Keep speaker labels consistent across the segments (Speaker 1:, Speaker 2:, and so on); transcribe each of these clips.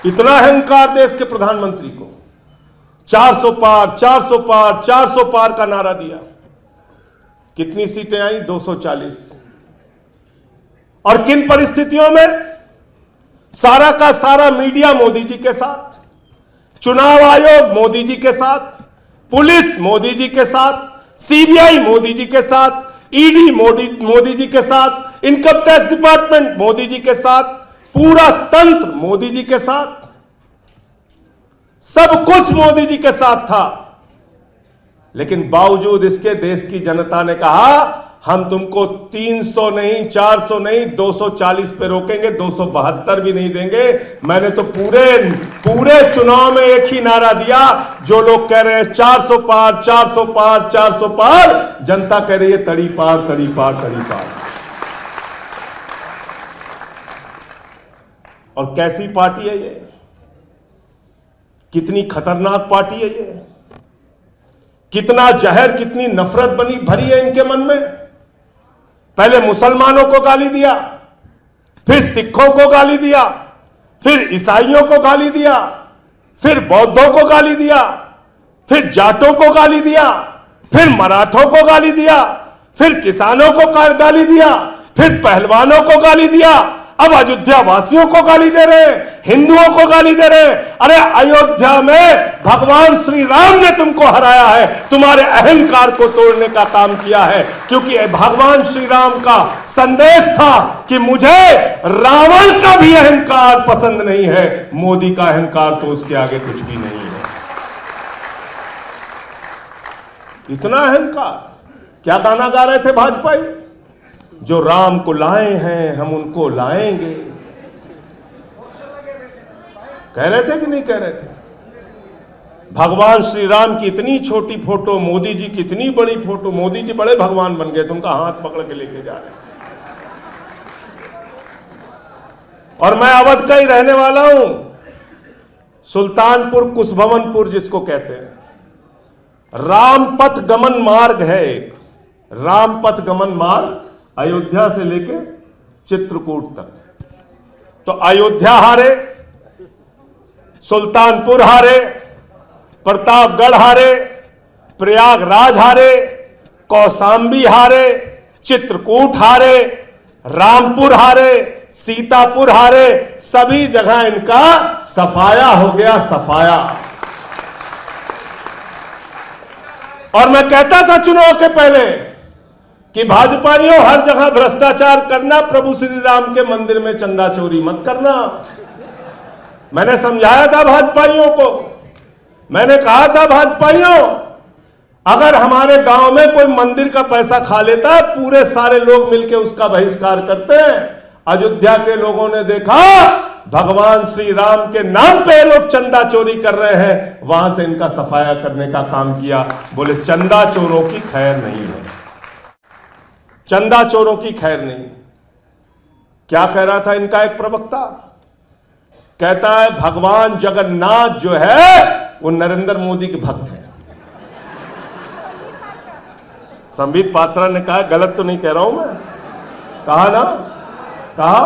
Speaker 1: इतना अहंकार देश के प्रधानमंत्री को। 400 पार 400 पार 400 पार का नारा दिया। कितनी सीटें आई? 240। और किन परिस्थितियों में? सारा का सारा मीडिया मोदी जी के साथ, चुनाव आयोग मोदी जी के साथ, पुलिस मोदी जी के साथ, सीबीआई मोदी जी के साथ, ईडी मोदी जी के साथ, income tax department Modi ji के साथ, पूरा तंत्र मोदी जी के साथ, सब कुछ मोदी जी के साथ था। लेकिन बावजूद इसके देश की जनता ने कहा हम तुमको 300 नहीं 400 नहीं 240 पे रोकेंगे, 272 भी नहीं देंगे। मैंने तो पूरे चुनाव में एक ही नारा दिया। जो लोग कह रहे हैं 400 पार 400 पार 400 पार, जनता कह रही है तड़ी पार तड़ी पार तड़ी पार। और कैसी पार्टी है ये? कितनी खतरनाक पार्टी है ये? कितना जहर, कितनी नफरत भरी है इनके मन में। पहले मुसलमानों को गाली दिया, फिर सिखों को गाली दिया, फिर ईसाइयों को गाली दिया, फिर बौद्धों को गाली दिया, फिर जाटों को गाली दिया, फिर मराठों को गाली दिया, फिर किसानों को गाली दिया, फिर पहलवानों को गाली दिया, अब अयोध्या वासियों को गाली दे रहे हैं, हिंदुओं को गाली दे रहे हैं। अरे अयोध्या में भगवान श्री राम ने तुमको हराया है, तुम्हारे अहंकार को तोड़ने का काम किया है। क्योंकि भगवान श्री राम का संदेश था कि मुझे रावण का भी अहंकार पसंद नहीं है, मोदी का अहंकार तो उसके आगे कुछ भी नहीं है। इतना अहंकार। क्या गाना गा रहे थे भाजपाई? जो राम को लाए हैं हम उनको लाएंगे। कह रहे थे कि नहीं कह रहे थे? भगवान श्री राम की इतनी छोटी फोटो, मोदी जी की इतनी बड़ी फोटो। मोदी जी बड़े भगवान बन गए थे, उनका हाथ पकड़ के लेके जा रहे थे। और मैं अवध का ही रहने वाला हूं। सुल्तानपुर कुशभवनपुर जिसको कहते हैं, रामपथ गमन मार्ग है एक। रामपथ गमन मार्ग अयोध्या से लेके चित्रकूट तक। तो अयोध्या हारे, सुल्तानपुर हारे, प्रतापगढ़ हारे, प्रयागराज हारे, कौशाम्बी हारे, चित्रकूट हारे, रामपुर हारे, सीतापुर हारे। सभी जगह इनका सफाया हो गया, सफाया। और मैं कहता था चुनाव के पहले कि भाजपाइयों हर जगह भ्रष्टाचार करना, प्रभु श्री राम के मंदिर में चंदा चोरी मत करना। मैंने समझाया था भाजपाइयों को। मैंने कहा था भाजपाइयों, अगर हमारे गांव में कोई मंदिर का पैसा खा लेता, पूरे सारे लोग मिलकर उसका बहिष्कार करते हैं। अयोध्या के लोगों ने देखा भगवान श्री राम के नाम पे लोग चंदा चोरी कर रहे हैं, वहां से इनका सफाया करने का काम किया। बोले चंदा चोरों की खैर नहीं है, चंदा चोरों की खैर नहीं। क्या कह रहा था इनका एक प्रवक्ता? कहता है भगवान जगन्नाथ जो है वो नरेंद्र मोदी के भक्त हैं। संबित पात्रा ने कहा, गलत तो नहीं कह रहा हूं मैं? कहा ना? कहा?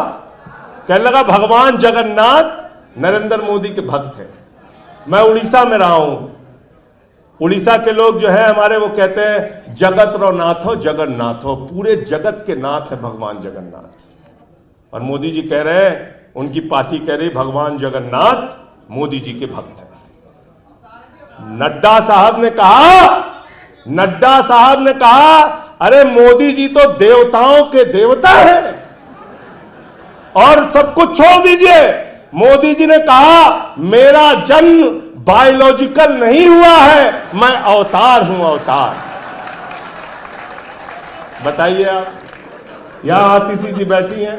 Speaker 1: कहने लगा भगवान जगन्नाथ नरेंद्र मोदी के भक्त हैं। मैं उड़ीसा में रहा हूं। उड़ीसा के लोग जो है हमारे, वो कहते हैं जगत रो नाथ हो, जगन्नाथ हो। पूरे जगत के नाथ है भगवान जगन्नाथ। और मोदी जी कह रहे हैं, उनकी पार्टी कह रही भगवान जगन्नाथ मोदी जी के भक्त हैं। नड्डा साहब ने कहा अरे मोदी जी तो देवताओं के देवता हैं। और सब कुछ छोड़ दीजिए, मोदी जी ने कहा मेरा जन्म बायोलॉजिकल नहीं हुआ है, मैं अवतार हूं, अवतार। बताइए आप, यहां आतिशी जी बैठी हैं।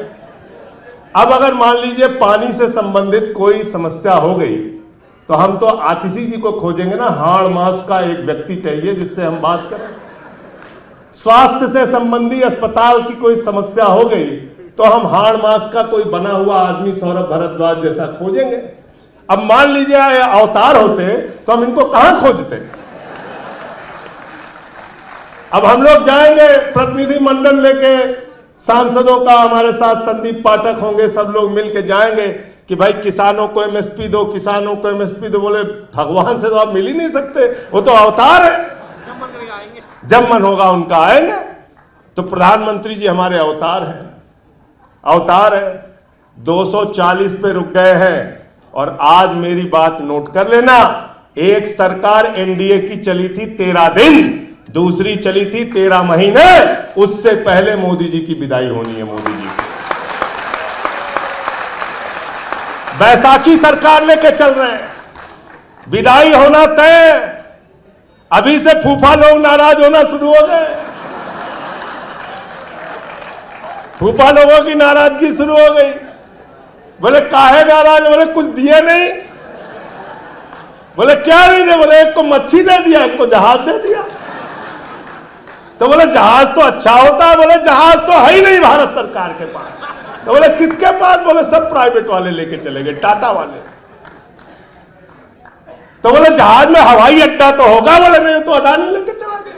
Speaker 1: अब अगर मान लीजिए पानी से संबंधित कोई समस्या हो गई, तो हम तो आतिशी जी को खोजेंगे ना। हाड़ मास का एक व्यक्ति चाहिए जिससे हम बात करें। स्वास्थ्य से संबंधी अस्पताल की कोई समस्या हो गई, तो हम हाड़ मास का कोई बना हुआ आदमी सौरभ भारद्वाज जैसा खोजेंगे। अब मान लीजिए अवतार होते तो हम इनको कहां खोजते? अब हम लोग जाएंगे प्रतिनिधि मंडल लेके, सांसदों का हमारे साथ संदीप पाठक होंगे, सब लोग मिलके जाएंगे, कि भाई किसानों को एमएसपी दो, किसानों को एमएसपी दो। बोले भगवान से तो आप मिल ही नहीं सकते, वो तो अवतार है, जब मन होगा उनका आएंगे। तो प्रधानमंत्री जी हमारे अवतार हैं, अवतार है। 240 पे रुक गए हैं। और आज मेरी बात नोट कर लेना, एक सरकार एनडीए की चली थी 13 दिन, दूसरी चली थी 13 महीने। उससे पहले मोदी जी की विदाई होनी है। मोदी जी बैसाखी सरकार लेके चल रहे हैं, विदाई होना तय। अभी से फूफा लोग नाराज होना शुरू हो गए, फूफा लोगों की नाराजगी शुरू हो गई। बोले काहे नाराज? बोले कुछ दिए नहीं। बोले क्या नहीं दे? बोले एक को मच्छी दे दिया, एक को जहाज दे दिया। तो बोले जहाज तो अच्छा होता है। बोले जहाज तो है ही नहीं भारत सरकार के पास। तो बोले किसके पास? बोले सब प्राइवेट वाले लेके चले गए, टाटा वाले। तो बोले जहाज में हवाई अड्डा तो होगा? बोले नहीं, तो अडानी लेके चला गया।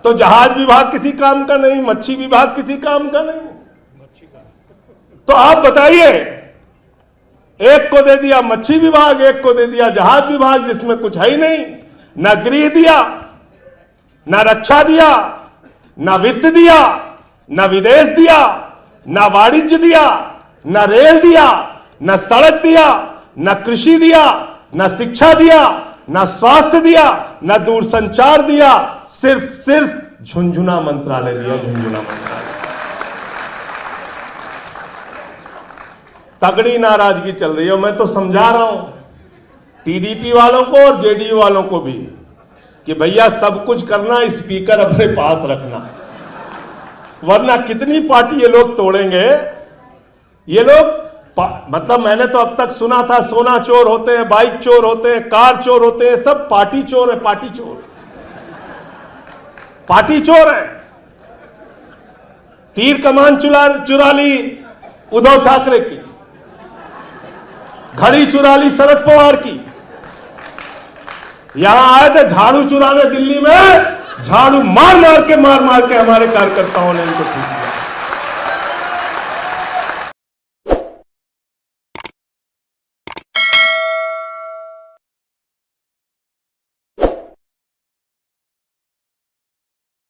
Speaker 1: तो जहाज विभाग किसी काम का नहीं, मच्छी विभाग किसी काम का नहीं। तो आप बताइए, एक को दे दिया मच्छी विभाग, एक को दे दिया जहाज विभाग, जिसमें कुछ है ही नहीं। ना गृह दिया, ना रक्षा दिया, ना वित्त दिया, ना विदेश दिया, ना वाणिज्य दिया, ना रेल दिया, ना सड़क दिया, ना कृषि दिया, ना शिक्षा दिया, ना स्वास्थ्य दिया, ना दूरसंचार दिया। सिर्फ झुंझुना मंत्रालय दिया, झुंझुना मंत्रालय। तगड़ी नाराजगी चल रही है। मैं तो समझा रहा हूं टीडीपी वालों को और जेडीयू वालों को भी कि भैया सब कुछ करना, स्पीकर अपने पास रखना, वरना कितनी पार्टी ये लोग तोड़ेंगे। ये लोग मतलब मैंने तो अब तक सुना था सोना चोर होते हैं, बाइक चोर होते हैं, कार चोर होते हैं, सब पार्टी चोर है। पार्टी चोर, पार्टी चोर है। तीर कमान चुरा ली उद्धव ठाकरे की, घड़ी चुरा ली शरद पवार की। यहां आए थे झाड़ू चुराने दिल्ली में, झाड़ू मार मार के हमारे कार्यकर्ताओं ने इनको